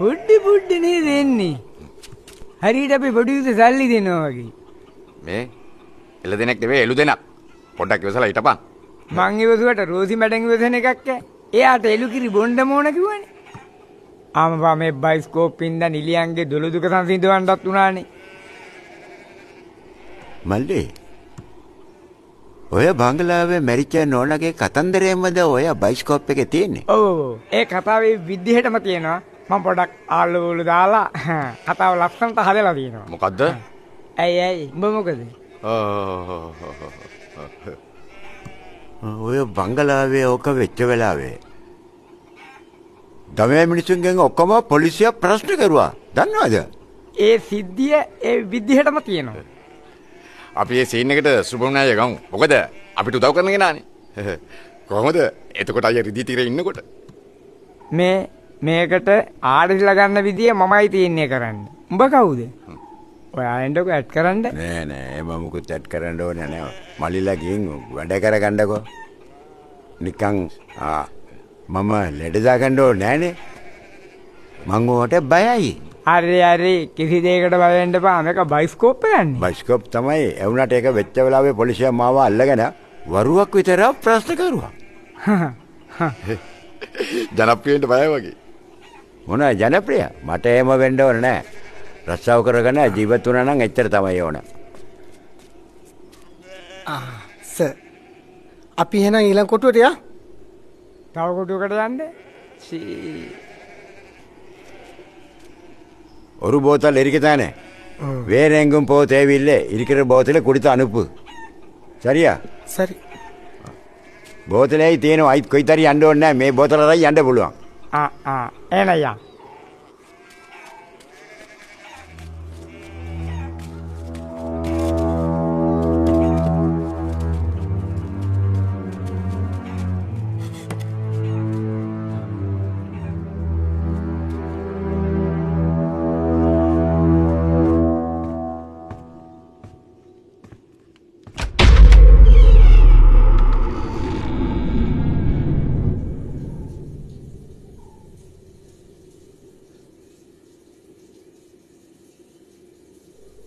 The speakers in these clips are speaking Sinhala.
පොඩ්ඩි දෙන්නේ. හරියට අපි පොඩියට සල්ලි දෙනවා වගේ. මේ එළ දෙනෙක් නෙවෙයි එළු දෙනක්. පොඩ්ඩක් ඉවසලා හිටපන්. මං ඉවසුවට රෝසි මැඩම් ඉවසන එකක් ඈ. එයාට එළු කිරි බොණ්ඩ මොන කිව්වනේ. ආමපා මේ බයිස්කෝප් ඉඳන් නිලියන්ගේ දොළ දුක සංසිඳවන්නත් උනානේ. මල්ලි ඔය බංගලාවේ මැරිච්ච නෝනගේ කතන්දරයෙන්මද ඔය බයිස්කෝප් එකේ තියෙන්නේ? ඔව් ඒ කතාවේ විදිහටම තියෙනවා. මම පොඩක් ආලෝල දාලා කතාව ලස්සනට හදලා තියෙනවා. මොකද්ද? ඇයි උඹ මොකද? ඔය බංගලාවේ ඕක වෙච්ච වෙලාවේ දමේ මිනිසුන්ගෙන් ඔක්කොම පොලිසිය ප්‍රශ්න කරුවා. දන්නවද? ඒ සිද්ධිය ඒ විදිහටම තියෙනවා. අපි මේ සීන් එකට සුබුණාය ගමු. මොකද අපිට උදව් කරන කෙනානේ. කොහොමද? එතකොට අය රිදී තිරේ ඉන්නකොට මේකට ආඩිලා ගන්න විදිය මමයි තියන්නේ කරන්න. උඹ කවුද? ඔයා එන්නකො ඇඩ් කරන්න. නෑ මම මුකුත් ඇඩ් කරන්න ඕනේ නෑ. මලිලා ගින් වැඩ කරගන්නකෝ. නිකන් මම ලෙඩ දාගන්න ඕනේ නෑනේ. මං ඔයාට බයයි. හරි කිසි දෙයකට බය වෙන්න එපා. මේක බයිස්කෝප් එකන්නේ. බයිස්කෝප් තමයි. ඒ වුණාට ඒක වෙච්ච වෙලාවේ පොලිසිය මාව අල්ලගෙන වරුවක් විතර ප්‍රශ්න කරුවා. ජනප්‍රියෙන්ට බය වගේ. මොන ජනප්‍රිය? මට එහෙම වෙන්න ඕනේ නෑ. රස්සාව කරගෙන ජීවත් වුණා නම් එච්චර තමයි ඕන. සර් අපි එහෙනම් ඊළඟ කොටුවට යා. තව කොටුවකට යන්න. ஒரு போத்தல் இருக்குதானே வேற எங்கும் போக தேவையில்லை இருக்கிற போத்தல குடித்து அனுப்பு சரியா சரி போத்தலே தேனும் ஐத் கொய்தாரி அண்ட ஒண்ணே மே போத்தல ராய் அண்ட போடுவான் ஏனையா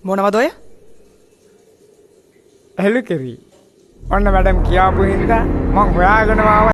මොනවද ඔය? එළු කිරි. ඔන්න මැඩම් කියාපු හින්දා මං හොයාගෙන ආවා.